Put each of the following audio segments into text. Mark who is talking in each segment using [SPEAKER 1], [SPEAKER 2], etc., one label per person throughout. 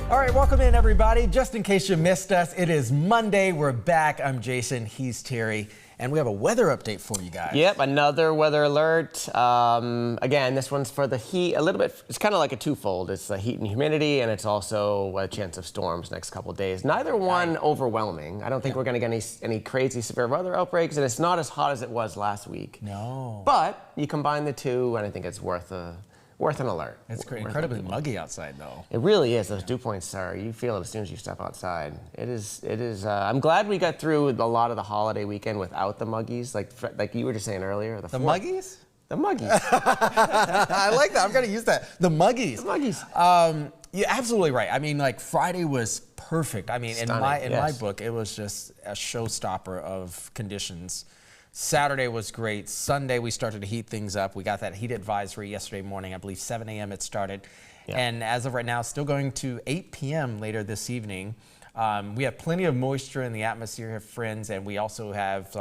[SPEAKER 1] All right, welcome in, everybody. Just in case you missed us, it is Monday. We're back. I'm Jason. He's Terry. And we have a weather update for you guys.
[SPEAKER 2] Yep, another weather alert. Again, this one's for the heat. A little bit, it's kind of like a twofold. It's the heat and humidity, and it's also a chance of storms next couple of days. Neither one overwhelming. I don't think we're going to get any crazy severe weather outbreaks, and it's not as hot as it was last week.
[SPEAKER 1] No.
[SPEAKER 2] But you combine the two, and I think it's worth an alert.
[SPEAKER 1] It's incredibly muggy outside, though.
[SPEAKER 2] It really is. Those dew points you feel it as soon as you step outside. It is, I'm glad we got through a lot of the holiday weekend without the muggies, like you were just saying earlier.
[SPEAKER 1] The muggies?
[SPEAKER 2] The muggies.
[SPEAKER 1] I like that. I'm going to use that. The muggies.
[SPEAKER 2] The muggies.
[SPEAKER 1] You're absolutely right. I mean, like, Friday was perfect. I mean,
[SPEAKER 2] Stunning,
[SPEAKER 1] in my book, it was just a showstopper of conditions. Saturday was great. Sunday, we started to heat things up. We got that heat advisory yesterday morning. I believe 7 a.m. it started. Yeah. And as of right now, still going to 8 p.m. later this evening. We have plenty of moisture in the atmosphere, friends, and we also have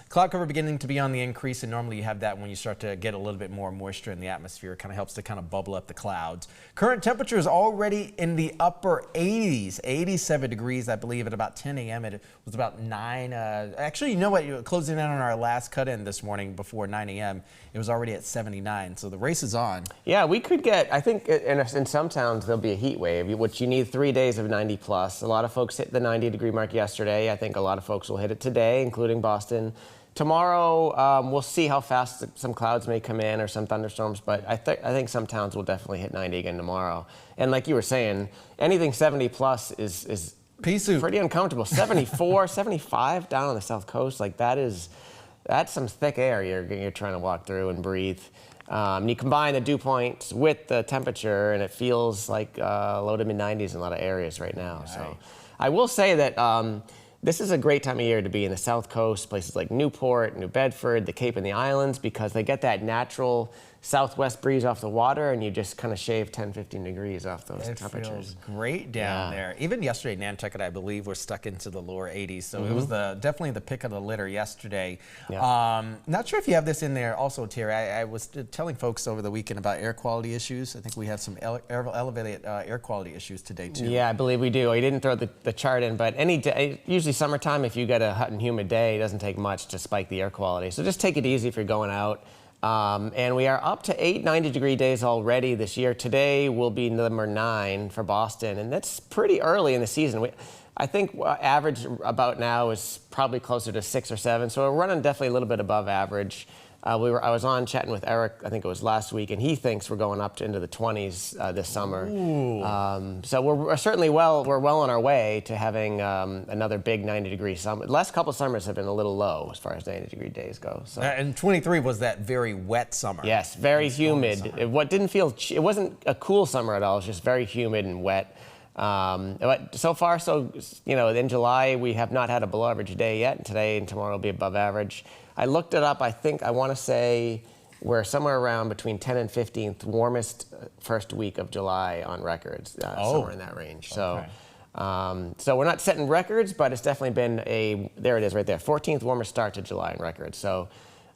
[SPEAKER 1] cloud cover beginning to be on the increase. And normally you have that when you start to get a little bit more moisture in the atmosphere. It kind of helps to kind of bubble up the clouds. Current temperature is already in the upper 80s, 87 degrees, I believe, at about 10 a.m. It was about 9. Actually, you know what? Closing in on our last cut-in this morning before 9 a.m., it was already at 79. So the race is on.
[SPEAKER 2] Yeah, we could get, I think in some towns there'll be a heat wave, which you need 3 days of 90 plus. A lot of folks hit the 90-degree mark yesterday. I think a lot of folks will hit it today, including Boston. Tomorrow, we'll see how fast some clouds may come in or some thunderstorms, but I think some towns will definitely hit 90 again tomorrow. And like you were saying, anything 70 plus is pretty uncomfortable. 74, 75 down on the South Coast, like that's some thick air you're trying to walk through and breathe. You combine the dew points with the temperature, and it feels like low to mid 90s in a lot of areas right now. Right. So I will say that this is a great time of year to be in the South Coast, places like Newport, New Bedford, the Cape and the Islands, because they get that natural southwest breeze off the water, and you just kind of shave 10, 15 degrees off those temperatures. It
[SPEAKER 1] feels great down there. Even yesterday, Nantucket, I believe, was stuck into the lower 80s. So it was definitely the pick of the litter yesterday. Yeah. Not sure if you have this in there also, Terry. I was telling folks over the weekend about air quality issues. I think we have some elevated air quality issues today, too.
[SPEAKER 2] Yeah, I believe we do. We didn't throw the chart in, but any day, usually summertime, if you get a hot and humid day, it doesn't take much to spike the air quality. So just take it easy if you're going out. And we are up to 8 90-degree days already this year. Today will be number 9 for Boston, and that's pretty early in the season. I think average about now is probably closer to 6 or 7, so we're running definitely a little bit above average. I was on chatting with Eric, I think it was last week, and he thinks we're going up into the 20s this summer. So we're certainly we're well on our way to having another big 90-degree summer. The last couple of summers have been a little low as far as 90-degree days go. So.
[SPEAKER 1] And 23 was that very wet summer.
[SPEAKER 2] Yes, very humid. It wasn't a cool summer at all. It was just very humid and wet. But so far, in July, we have not had a below average day yet, and today and tomorrow will be above average. I looked it up. I want to say we're somewhere around between 10th and 15th warmest first week of July on records, somewhere in that range. Okay. So we're not setting records, but it's definitely been there it is right there, 14th warmest start to July in records. So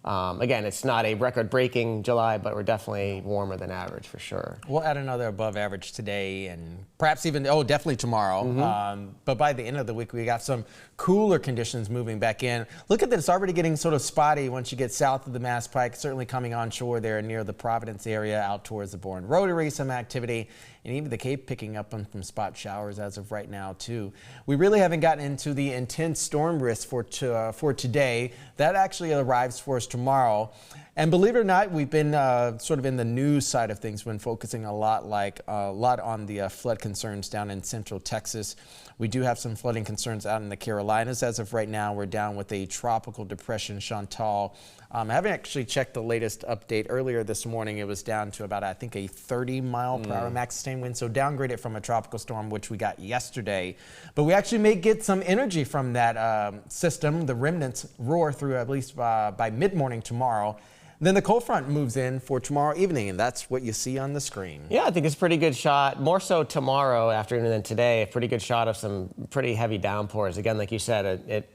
[SPEAKER 2] again, it's not a record-breaking July, but we're definitely warmer than average for sure.
[SPEAKER 1] We'll add another above average today and perhaps even, definitely tomorrow. But by the end of the week, we got some cooler conditions moving back in. Look at this, it's already getting sort of spotty once you get south of the Mass Pike, certainly coming on shore there near the Providence area, out towards the Bourne Rotary, some activity. And even the Cape picking up on some spot showers as of right now, too. We really haven't gotten into the intense storm risk for today. That actually arrives for us tomorrow. And believe it or not, we've been sort of in the news side of things, been focusing a lot on the flood concerns down in central Texas. We do have some flooding concerns out in the Carolinas. As of right now, we're down with a tropical depression, Chantal. I haven't actually checked the latest update. Earlier this morning, it was down to about, I think, a 30-mile-per-hour max sustained wind, so downgraded from a tropical storm, which we got yesterday. But we actually may get some energy from that system. The remnants roar through at least by mid-morning tomorrow. Then the cold front moves in for tomorrow evening, and that's what you see on the screen.
[SPEAKER 2] Yeah, I think it's a pretty good shot. More so tomorrow afternoon than today. A pretty good shot of some pretty heavy downpours. Again, like you said,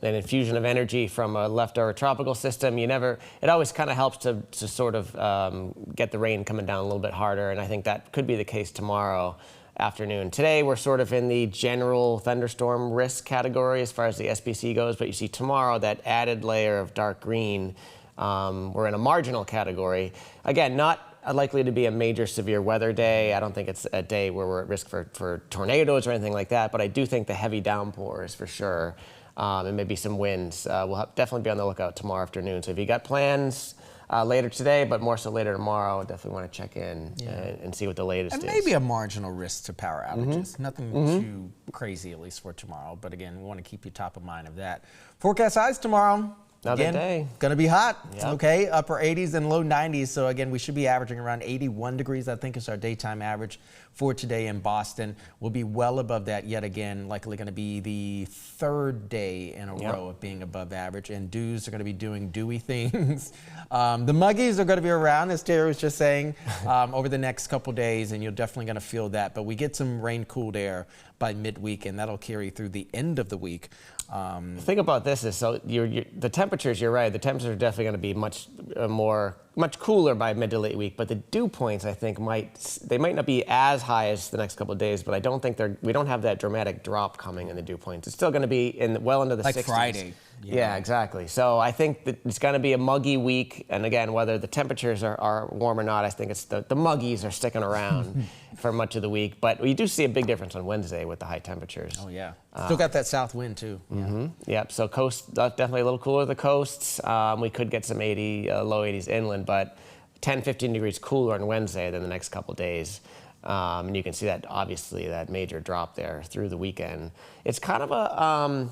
[SPEAKER 2] an infusion of energy from a leftover tropical system. It always kind of helps to sort of get the rain coming down a little bit harder, and I think that could be the case tomorrow afternoon. Today, we're sort of in the general thunderstorm risk category as far as the SPC goes, but you see tomorrow that added layer of dark green, we're in a marginal category. Again, not likely to be a major severe weather day. I don't think it's a day where we're at risk for tornadoes or anything like that, but I do think the heavy downpours for sure, and maybe some winds. We'll definitely be on the lookout tomorrow afternoon. So if you got plans later today, but more so later tomorrow, definitely want to check in and see what the latest is.
[SPEAKER 1] And maybe a marginal risk to power outages. Nothing too crazy, at least for tomorrow. But again, we want to keep you top of mind of that. Forecast highs tomorrow.
[SPEAKER 2] Another day.
[SPEAKER 1] Going to be hot,
[SPEAKER 2] Yep.
[SPEAKER 1] okay? Upper 80s and low 90s. So again, we should be averaging around 81 degrees, I think is our daytime average for today in Boston. We'll be well above that yet again, likely going to be the third day in a row of being above average. And dews are going to be doing dewy things. The muggies are going to be around, as Terry was just saying, over the next couple days, and you're definitely going to feel that. But we get some rain cooled air by midweek, and that'll carry through the end of the week.
[SPEAKER 2] The thing about this is, so the temperatures, you're right, the temperatures are definitely going to be much cooler by mid to late week, but the dew points, I think, might not be as high as the next couple of days, but I don't think we don't have that dramatic drop coming in the dew points. It's still going to be well into the 60s.
[SPEAKER 1] Like Friday.
[SPEAKER 2] Yeah, exactly. So I think that it's going to be a muggy week, and again, whether the temperatures are warm or not, I think it's the muggies are sticking around for much of the week, but we do see a big difference on Wednesday with the high temperatures.
[SPEAKER 1] Oh, yeah. Still got that south wind, too.
[SPEAKER 2] Yep, so coast, definitely a little cooler the coasts. We could get some low 80s inland, but 10, 15 degrees cooler on Wednesday than the next couple days. And you can see that, obviously, that major drop there through the weekend. It's kind of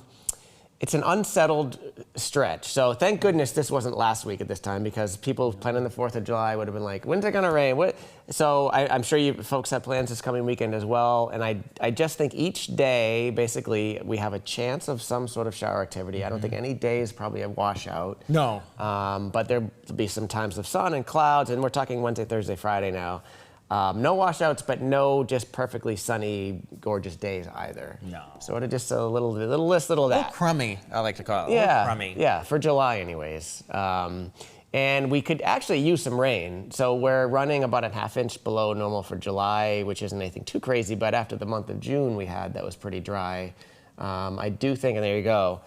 [SPEAKER 2] it's an unsettled stretch. So thank goodness this wasn't last week at this time, because people planning the 4th of July would have been like, when's it going to rain? So I'm sure you folks have plans this coming weekend as well. And I just think each day, basically, we have a chance of some sort of shower activity. I don't think any day is probably a washout.
[SPEAKER 1] No.
[SPEAKER 2] But there'll be some times of sun and clouds, and we're talking Wednesday, Thursday, Friday now. No washouts, but no just perfectly sunny, gorgeous days either.
[SPEAKER 1] No.
[SPEAKER 2] Sort of just a little that. A little
[SPEAKER 1] crummy, I like to call it.
[SPEAKER 2] Yeah,
[SPEAKER 1] A little crummy.
[SPEAKER 2] Yeah, for July anyways. And we could actually use some rain. So we're running about a ½ inch below normal for July, which isn't anything too crazy, but after the month of June we had, that was pretty dry. I do think, and there you go,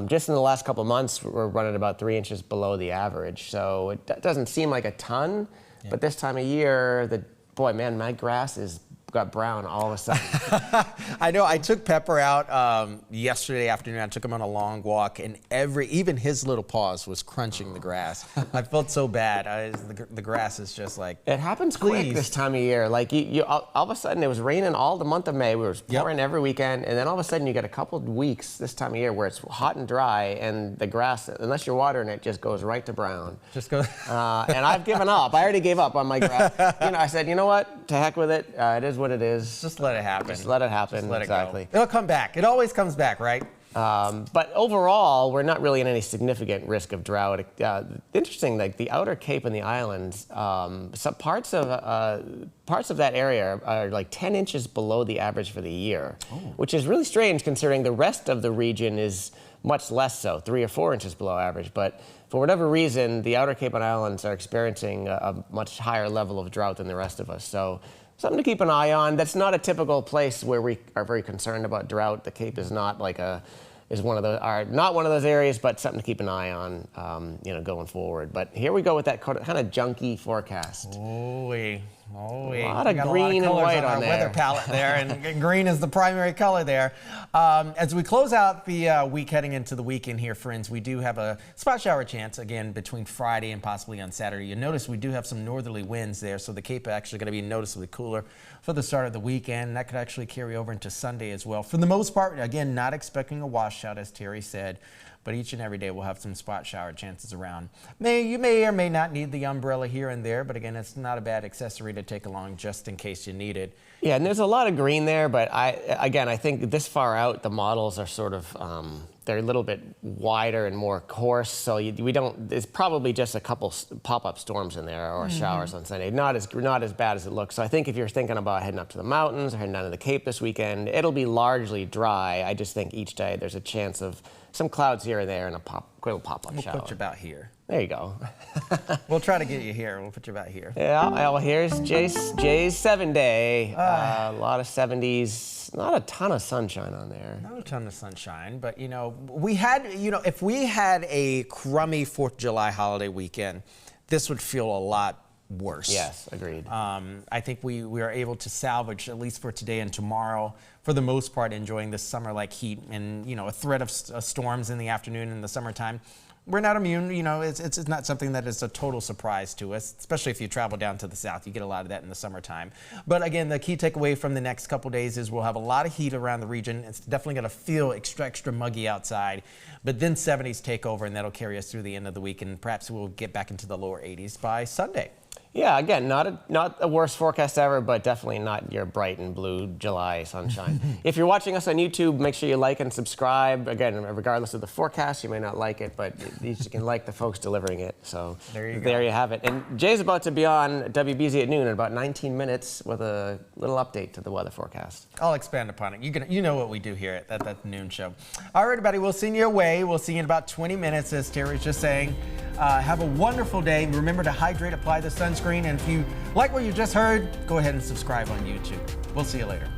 [SPEAKER 2] just in the last couple months, we're running about 3 inches below the average. So it doesn't seem like a ton. Yeah. But this time of year, my grass got brown all of a sudden.
[SPEAKER 1] I know. I took Pepper out yesterday afternoon. I took him on a long walk, and even his little paws was crunching the grass. I felt so bad. The grass is just like,
[SPEAKER 2] it happens quick this time of year. Like all of a sudden, it was raining all the month of May. We were pouring every weekend, and then all of a sudden, you get a couple of weeks this time of year where it's hot and dry, and the grass, unless you're watering it, just goes right to brown.
[SPEAKER 1] Just goes.
[SPEAKER 2] And I've given up. I already gave up on my grass. I said, you know what? To heck with it. It is what it is.
[SPEAKER 1] Just let it happen.
[SPEAKER 2] Just let it happen.
[SPEAKER 1] Just let
[SPEAKER 2] exactly.
[SPEAKER 1] it go. It'll come back. It always comes back, right?
[SPEAKER 2] But overall, we're not really in any significant risk of drought. Interesting, like the outer Cape and the islands, some parts of that area are like 10 inches below the average for the year, which is really strange considering the rest of the region is much less so, 3 or 4 inches below average. But for whatever reason, the outer Cape and islands are experiencing a much higher level of drought than the rest of us. So something to keep an eye on. That's not a typical place where we are very concerned about drought. The Cape is not like not one of those areas, but something to keep an eye on, going forward. But here we go with that kind of junky forecast.
[SPEAKER 1] A
[SPEAKER 2] lot of green and white on
[SPEAKER 1] our
[SPEAKER 2] there.
[SPEAKER 1] weather palette there, and green is the primary color there. As we close out the week heading into the weekend here, friends, we do have a spot shower chance again between Friday and possibly on Saturday. You'll notice we do have some northerly winds there, so the Cape actually going to be noticeably cooler for the start of the weekend. That could actually carry over into Sunday as well. For the most part, again, not expecting a washout, as Terry said. But each and every day we'll have some spot shower chances around. You may or may not need the umbrella here and there, but again, it's not a bad accessory to take along just in case you need it.
[SPEAKER 2] Yeah, and there's a lot of green there, but I think this far out, the models are sort of, they're a little bit wider and more coarse, so it's probably just a couple pop-up storms in there or showers on Sunday. Not as bad as it looks. So I think if you're thinking about heading up to the mountains or heading down to the Cape this weekend, it'll be largely dry. I just think each day there's a chance of some clouds here and there and a little pop-up shower.
[SPEAKER 1] We'll put you about here.
[SPEAKER 2] There you go.
[SPEAKER 1] We'll try to get you here. We'll put you about here.
[SPEAKER 2] Yeah, well, here's Jay's 7-day. A lot of 70s, not a ton of sunshine on there.
[SPEAKER 1] Not a ton of sunshine, but we had, if we had a crummy 4th of July holiday weekend, this would feel a lot worse.
[SPEAKER 2] Yes, agreed.
[SPEAKER 1] I think we are able to salvage, at least for today and tomorrow, for the most part, enjoying this summer-like heat and, a threat of storms in the afternoon in the summertime. We're not immune, it's not something that is a total surprise to us, especially if you travel down to the south. You get a lot of that in the summertime. But again, the key takeaway from the next couple days is we'll have a lot of heat around the region. It's definitely going to feel extra muggy outside. But then 70s take over, and that'll carry us through the end of the week, and perhaps we'll get back into the lower 80s by Sunday.
[SPEAKER 2] Yeah, again, not a worst forecast ever, but definitely not your bright and blue July sunshine. If you're watching us on YouTube, make sure you like and subscribe. Again, regardless of the forecast, you may not like it, but at least you can like the folks delivering it. So there you have it. And Jay's about to be on WBZ at noon in about 19 minutes with a little update to the weather forecast.
[SPEAKER 1] I'll expand upon it. You know what we do here at that noon show. All right, everybody, we'll send you away. We'll see you in about 20 minutes, as Terry's just saying. Have a wonderful day. Remember to hydrate, apply the sunscreen, and if you like what you just heard, go ahead and subscribe on YouTube. We'll see you later.